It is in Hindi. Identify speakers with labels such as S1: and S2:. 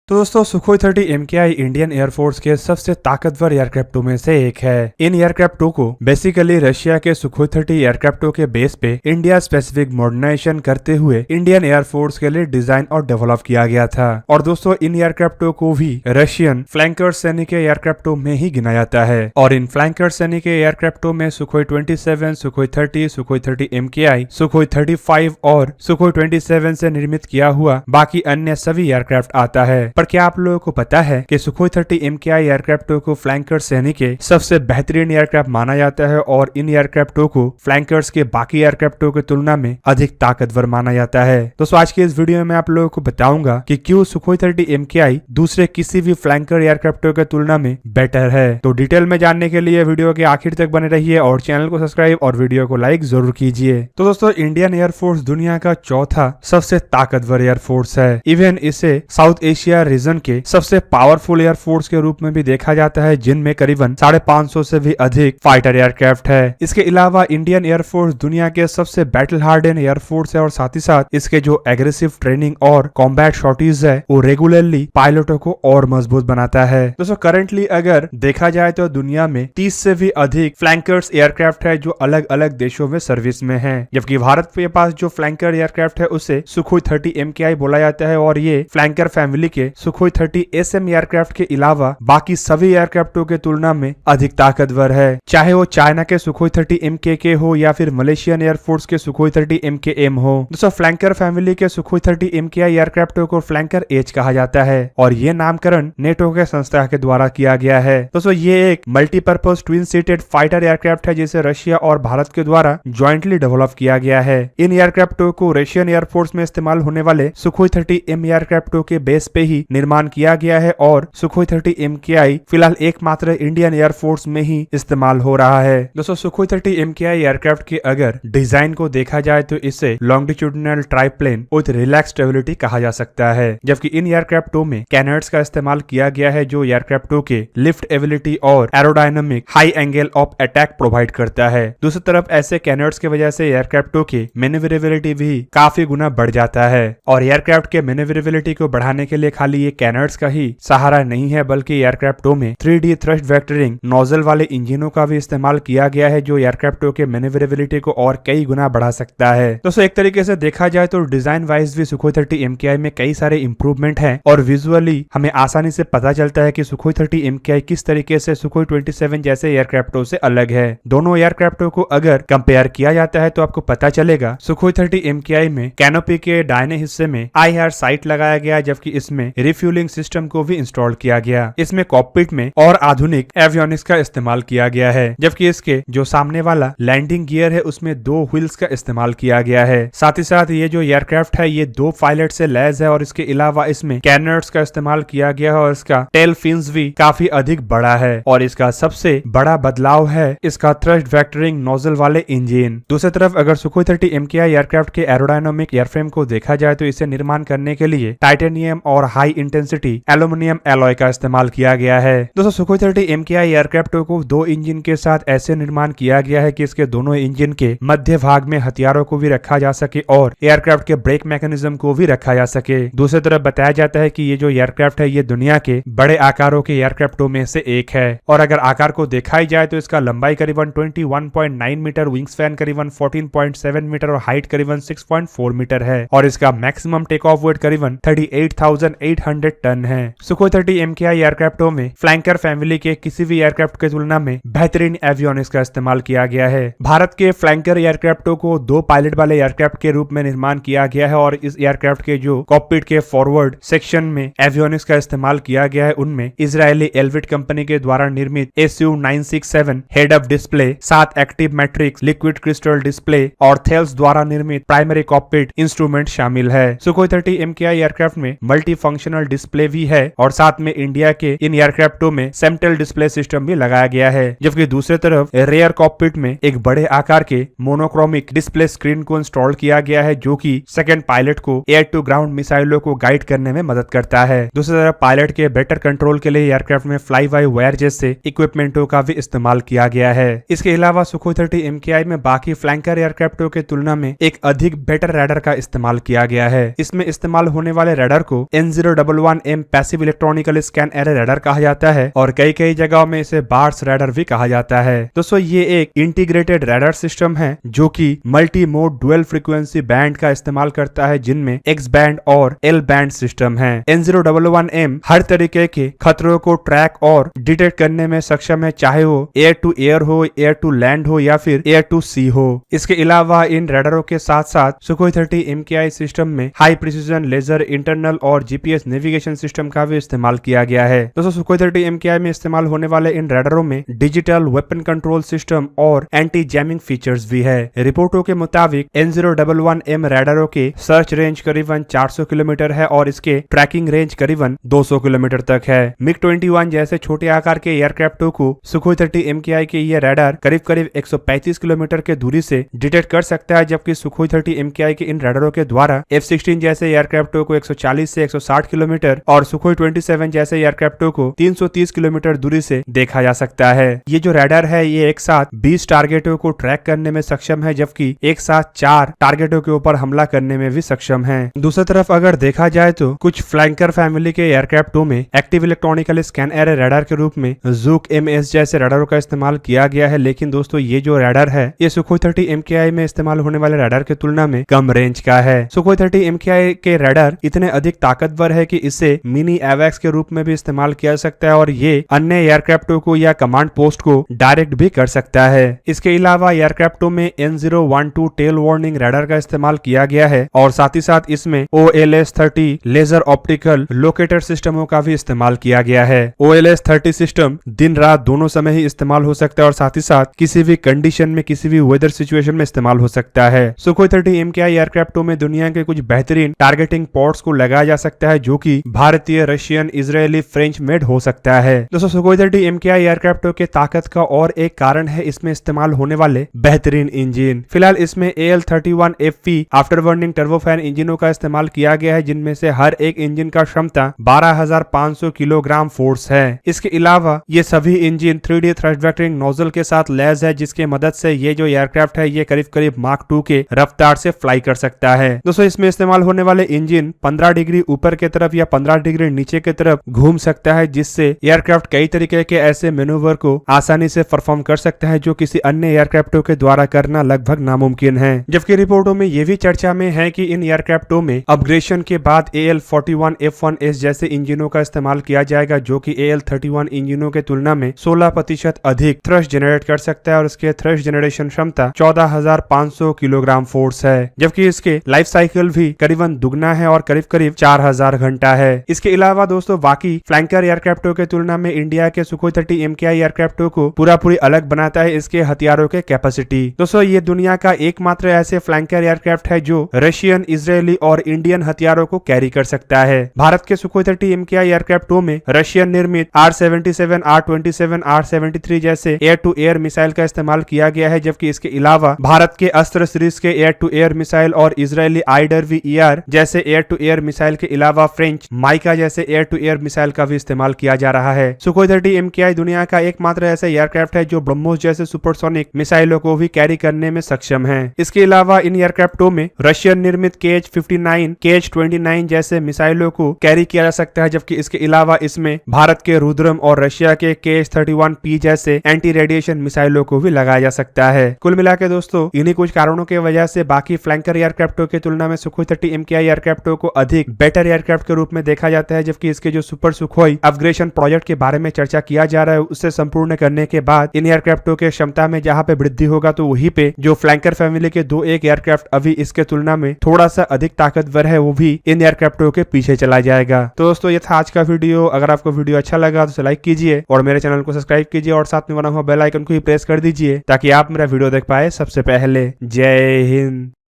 S1: तो दोस्तों सुखोई 30 MKI इंडियन एयरफोर्स के सबसे ताकतवर एयरक्राफ्टों में से एक है। इन एयरक्राफ्टों को बेसिकली रशिया के सुखोई 30 एयरक्राफ्टों के बेस पे इंडिया स्पेसिफिक मॉडर्नाइजेशन करते हुए इंडियन एयरफोर्स के लिए डिजाइन और डेवलप किया गया था। और दोस्तों इन एयरक्राफ्टों को भी रशियन फ्लैंकर श्रेणी के एयरक्राफ्टों में ही गिना जाता है। और इन फ्लैंकर श्रेणी के एयरक्राफ्टों में Sukhoi 27, Sukhoi 30, Sukhoi 30 MKI, Sukhoi 35 और सुखोई 27 से निर्मित किया हुआ बाकी अन्य सभी एयरक्राफ्ट आता है। पर क्या आप लोगों को पता है कि सुखोई 30 MKI एयरक्राफ्टों को फ्लैंकर श्रेणी के सबसे बेहतरीन एयरक्राफ्ट माना जाता है और इन एयरक्राफ्टों को फ्लैंकर्स के बाकी एयरक्राफ्टों की तुलना में अधिक ताकतवर माना जाता है। दोस्तों आज के इस वीडियो में आप लोगों को बताऊंगा कि क्यों सुखोई 30 MKI दूसरे किसी भी फ्लैंकर एयरक्राफ्टों की तुलना में बेटर है। तो डिटेल में जानने के लिए वीडियो के आखिर तक बने रहिए और चैनल को सब्सक्राइब और वीडियो को लाइक जरूर कीजिए। तो दोस्तों इंडियन एयरफोर्स दुनिया का चौथा सबसे ताकतवर एयरफोर्स है। इवन इसे साउथ एशिया रीजन के सबसे पावरफुल एयरफोर्स के रूप में भी देखा जाता है, जिनमें करीबन 550 से भी अधिक फाइटर एयरक्राफ्ट है। इसके अलावा इंडियन एयरफोर्स दुनिया के सबसे बैटल हार्डन एयरफोर्स है और साथ ही साथ इसके जो एग्रेसिव ट्रेनिंग और कॉम्बैट शॉर्टेज है वो रेगुलरली पायलटों को और मजबूत बनाता है। दोस्तों करंटली अगर देखा जाए तो दुनिया में 30 से भी अधिक फ्लैंकर्स एयरक्राफ्ट है जो अलग अलग देशों में सर्विस में है। जबकि भारत के पास जो फ्लैंकर एयरक्राफ्ट है उसे सुखोई 30 MKI बोला जाता है और ये फ्लैंकर फैमिली के सुखोई 30 SM एयरक्राफ्ट के अलावा बाकी सभी एयरक्राफ्टों के तुलना में अधिक ताकतवर है। चाहे वो चाइना के सुखोई 30 MKK हो या फिर मलेशियन एयरफोर्स के सुखोई 30 MKM हो। दोस्तों फ्लैंकर फैमिली के सुखोई 30 MKI एयरक्राफ्टों को फ्लैंकर एज कहा जाता है और ये नामकरण नेटो के संस्था के द्वारा किया गया है। दोस्तों ये एक multipurpose twin seated fighter aircraft है जिसे रशिया और भारत के द्वारा ज्वाइंटली डेवलप किया गया है। इन एयरक्राफ्टों को रशियन एयरफोर्स में इस्तेमाल होने वाले सुखोई 30 M एयरक्राफ्टों के बेस पे ही निर्माण किया गया है और सुखोई 30 MKI फिलहाल एकमात्र इंडियन एयरफोर्स में ही इस्तेमाल हो रहा है। दोस्तों सुखोई 30 MKI एयरक्राफ्ट के अगर डिजाइन को देखा जाए तो इसे लॉन्गिट्यूडिनल ट्राइप्लेन विद रिलैक्स स्टेबिलिटी कहा जा सकता है। जबकि इन एयरक्राफ्टों में कैनर्ड्स का इस्तेमाल किया गया है जो एयरक्राफ्टों के लिफ्ट एबिलिटी और aerodynamic high angle of attack provide करता है। दूसरी तरफ ऐसे कैनर्ड्स की वजह से एयरक्राफ्टों की मैन्यूवरेबिलिटी भी काफी गुना बढ़ जाता है और एयरक्राफ्ट के मैन्यूवरेबिलिटी को बढ़ाने के लिए खाली ये कैनर्ड्स का ही सहारा नहीं है बल्कि एयरक्राफ्टों में 3D थ्रस्ट वेक्टरिंग नोजल वाले इंजनों का भी इस्तेमाल किया गया है जो एयरक्राफ्टों के मैन्यूवरेबिलिटी को और कई गुना बढ़ा सकता है। दोस्तों एक तरीके से देखा जाए तो डिजाइन वाइज भी सुखोई 30 MKI में कई सारे इंप्रूवमेंट हैं और विजुअली हमें आसानी से पता चलता है कि सुखोई 30 MKI किस तरीके से सुखोई 27 जैसे एयरक्राफ्टों से अलग है। दोनों एयरक्राफ्टों को अगर कंपेयर किया जाता है तो आपको पता चलेगा सुखोई 30 MKI में कैनोपी के दाहिने हिस्से में IR साइट लगाया गया जबकि इसमें रिफ्यूलिंग सिस्टम को भी इंस्टॉल किया गया। इसमें कॉकपिट में और आधुनिक एवियोनिक्स का इस्तेमाल किया गया है जबकि इसके जो सामने वाला लैंडिंग गियर है उसमें 2 व्हील्स का इस्तेमाल किया गया है। साथ ही साथ ये जो एयरक्राफ्ट है ये 2 पायलट से लैस है और इसके अलावा इसमें कैनर्ड्स का इस्तेमाल किया गया है और इसका टेल फिन्स भी काफी अधिक बड़ा है और इसका सबसे बड़ा बदलाव है इसका थ्रस्ट वेक्टरिंग नोजल वाले इंजन। दूसरी तरफ अगर सुखोई 30 MKI एयरक्राफ्ट के एरोडायनामिक एयरफ्रेम को देखा जाए तो इसे निर्माण करने के लिए टाइटेनियम और हाई इंटेंसिटी एल्यूमिनियम एलॉय का इस्तेमाल किया गया है। दोस्तों सुखोई 30 MKI एयरक्राफ्टों को 2 इंजन के साथ ऐसे निर्माण किया गया है कि इसके दोनों इंजन के मध्य भाग में हथियारों को भी रखा जा सके और एयरक्राफ्ट के ब्रेक मैकेनिज्म को भी रखा जा सके। दूसरी तरफ बताया जाता है कि ये जो एयरक्राफ्ट है ये दुनिया के बड़े आकारों के एयरक्राफ्टों में से एक है और अगर आकार को देखा जाए तो इसका लंबाई करीबन 21.9 मीटर, विंग स्पैन करीबन 14.7 मीटर और हाइट करीबन 6.4 मीटर है और इसका मैक्सिमम टेक ऑफ वेट करीबन 38,800 टन है। सुखोई 30 MKI एयरक्राफ्टों में फ्लैंकर फैमिली के किसी भी एयरक्राफ्ट की तुलना में बेहतरीन एवियोनिक्स का इस्तेमाल किया गया है। भारत के फ्लैंकर एयरक्राफ्टों को 2 पायलट वाले एयरक्राफ्ट के रूप में निर्माण किया गया है और इस एयरक्राफ्ट के जो कॉकपिट के फॉरवर्ड सेक्शन में एवियोनिक्स का इस्तेमाल किया गया है उनमें इजरायली एल्विट कंपनी के द्वारा निर्मित SU-967 head up display, 7 active matrix liquid crystal display और थेल्स द्वारा निर्मित प्राइमरी कॉकपिट इंस्ट्रूमेंट शामिल है। सुखोई 30 MKI एयरक्राफ्ट में मल्टी फंक्शनल डिस्प्ले भी है और साथ में इंडिया के इन एयरक्राफ्टों में सेंट्रल डिस्प्ले सिस्टम भी लगाया गया है। जबकि दूसरी तरफ रेयर कॉकपिट में एक बड़े आकार के मोनोक्रोमिक डिस्प्ले स्क्रीन को इंस्टॉल किया गया है जो कि सेकंड पायलट को एयर टू ग्राउंड मिसाइलों को गाइड करने में मदद करता है। दूसरी तरफ पायलट के बेटर कंट्रोल के लिए एयरक्राफ्ट में फ्लाई बाय वायर जैसे इक्विपमेंटों का भी इस्तेमाल किया गया है। इसके अलावा सुखोई 30 MKI में बाकी फ्लैंकर एयरक्राफ्टों के तुलना में एक अधिक बेटर रडार का इस्तेमाल किया गया है। इसमें इस्तेमाल होने वाले रडार को N0 N011M passive electronical scan array radar कहा जाता है और कई कई जगहों में इसे बार्स रडार भी कहा जाता है। दोस्तों ये एक इंटीग्रेटेड रडार सिस्टम है जो कि multi mode dual frequency band का इस्तेमाल करता है, जिनमें एक्स बैंड और एल बैंड सिस्टम है। N011M हर तरीके के खतरों को ट्रैक और डिटेक्ट करने में सक्षम है, चाहे वो एयर टू एयर हो, एयर टू लैंड हो या फिर एयर टू सी हो। इसके अलावा इन रडारों के साथ साथ सुखोई 30 MKI सिस्टम में हाई प्रिसीजन लेजर इंटरनल और जीपीएस नेविगेशन सिस्टम का भी इस्तेमाल किया गया है। दोस्तों सुखोई 30 MKI में इस्तेमाल होने वाले इन रडारों में डिजिटल वेपन कंट्रोल सिस्टम और एंटी जैमिंग फीचर्स भी है। रिपोर्टों के मुताबिक N011M रडारों के सर्च रेंज करीबन 400 किलोमीटर है और इसके ट्रैकिंग रेंज करीबन 200 किलोमीटर तक है। MiG-21 जैसे छोटे आकार के एयरक्राफ्टों को सुखोई 30 MKI के ये रडार करीब करीब 135 किलोमीटर के दूरी से डिटेक्ट कर सकता है, जबकि सुखोई 30 MKI के इन रडारों के द्वारा F-16 जैसे एयरक्राफ्टों को 140 से 160 किलोमीटर और सुखोई 27 जैसे एयरक्राफ्टों को 330 किलोमीटर दूरी से देखा जा सकता है। ये जो रडार है ये एक साथ 20 टारगेटों को ट्रैक करने में सक्षम है, जबकि एक साथ 4 टारगेटों के ऊपर हमला करने में भी सक्षम है। दूसरी तरफ अगर देखा जाए तो कुछ फ्लैंकर फैमिली के एयरक्राफ्टों में active electronical scan array radar के रूप में जूक MS जैसे रडारों का इस्तेमाल किया गया है, लेकिन दोस्तों ये जो रडार है ये सुखोई 30 MKI में इस्तेमाल होने वाले रडार की तुलना में कम रेंज का है। सुखोई 30 MKI के रडार इतने अधिक ताकतवर है कि इसे मिनी एवैक्स के रूप में भी इस्तेमाल किया जा सकता है और ये अन्य एयरक्राफ्टों को या कमांड पोस्ट को डायरेक्ट भी कर सकता है। इसके अलावा एयरक्राफ्टों में N012 टेल वार्निंग रडार का इस्तेमाल किया गया है और साथ ही साथ इसमें OLS-30 लेजर ऑप्टिकल लोकेटर सिस्टमों का भी इस्तेमाल किया गया है। OLS-30 सिस्टम दिन रात दोनों समय ही इस्तेमाल हो सकता है और साथ ही साथ किसी भी कंडीशन में किसी भी वेदर सिचुएशन में इस्तेमाल हो सकता है। सुखोई 30 MKI एयरक्राफ्टों में दुनिया के कुछ बेहतरीन टारगेटिंग पोर्ट्स को लगाया जा सकता है, जो कि भारतीय, रशियन, इजरायली, फ्रेंच मेड हो सकता है। दोस्तों सुखोई 30 MKI एयरक्राफ्टों के ताकत का और एक कारण है इसमें इस्तेमाल होने वाले बेहतरीन इंजन। फिलहाल इसमें AL-31FP आफ्टर बर्निंग टर्बोफैन इंजनों का इस्तेमाल किया गया है, जिनमें से हर एक इंजन का क्षमता 12,500 किलोग्राम फोर्स है। इसके अलावा ये सभी engine 3D thrust vectoring nozzle के साथ लैस है, जिसके मदद से ये जो एयरक्राफ्ट है ये करीब करीब मार्क 2 के रफ्तार से फ्लाई कर सकता है। दोस्तों इसमें इस्तेमाल होने वाले इंजन 15 डिग्री ऊपर की तरफ या 15 डिग्री नीचे की तरफ घूम सकता है, जिससे एयरक्राफ्ट कई तरीके के ऐसे मैनूवर को आसानी से परफॉर्म कर सकता है जो किसी अन्य एयरक्राफ्टों के द्वारा करना लगभग नामुमकिन है। जबकि रिपोर्टों में ये भी चर्चा में है कि इन एयरक्राफ्टों में अपग्रेडेशन के बाद AL-41F1S जैसे इंजनों का इस्तेमाल किया जाएगा, जो कि AL-31 इंजनों के तुलना में 16% अधिक थ्रस्ट जनरेट कर सकता है और इसके थ्रस्ट जनरेशन क्षमता 14,500 किलोग्राम फोर्स है, जबकि इसके लाइफ साइकिल भी करीबन दुगना है और करीब करीब 4,000 घंटा है। इसके अलावा दोस्तों बाकी फ्लैंकर एयरक्राफ्टों के तुलना में इंडिया के सुखोई 30 MKI एयरक्राफ्टों को पूरी अलग बनाता है इसके हथियारों के कैपेसिटी। दोस्तों ये दुनिया का एकमात्र ऐसे फ्लैंकर एयरक्राफ्ट है जो रशियन, इजरायली और इंडियन हथियारों को कैरी कर सकता है। भारत के सुखोई 30 MKI एयरक्राफ्टों में रशियन निर्मित R-77, R-27, R-73 जैसे एयर टू एयर मिसाइल का इस्तेमाल किया गया है, जबकि इसके अलावा भारत के अस्त्र सीरीज के एयर टू एयर मिसाइल और इजरायली IWER जैसे एयर टू एयर मिसाइल के अलावा फ्रेंच माइका जैसे एयर टू एयर मिसाइल का भी इस्तेमाल किया जा रहा है। सुखोई 30 MKI दुनिया का एकमात्र ऐसा एयरक्राफ्ट है जो ब्रह्मोस जैसे सुपरसोनिक मिसाइलों को भी कैरी करने में सक्षम है। इसके अलावा इन एयरक्राफ्टों में रशियन निर्मित KH-59, KH-29 जैसे मिसाइलों को कैरी किया जा सकता है, जबकि इसके अलावा इसमें भारत के रुद्रम और रशिया के KH-31P जैसे एंटी रेडिएशन मिसाइलों को भी लगाया जा सकता है। कुल मिलाकर दोस्तों इन्हीं कुछ कारणों की वजह से बाकी फ्लैंकर एयरक्राफ्टों की तुलना में सुखोई 30 MKI एयरक्राफ्टों को अधिक बेटर एयरक्राफ्ट के रूप में देखा जाता है, जबकि इसके जो सुपर सुखोई अपग्रेडेशन प्रोजेक्ट के बारे में चर्चा किया जा रहा है उससे संपूर्ण करने के बाद इन एयरक्राफ्टों के क्षमता में जहां पे वृद्धि होगा तो वहीं पे जो फ्लैंकर फैमिली के 2-1 एयरक्राफ्ट अभी इसके तुलना में थोड़ा सा अधिक ताकतवर है वो भी इन एयरक्राफ्टों के पीछे चला जाएगा। तो दोस्तों ये था आज का वीडियो। अगर आपको वीडियो अच्छा लगा तो लाइक कीजिए और मेरे चैनल को सब्सक्राइब कीजिए और साथ में बना हुआ बेल आइकन को भी प्रेस कर दीजिए ताकि आप मेरा वीडियो देख पाए सबसे पहले। जय हिंद।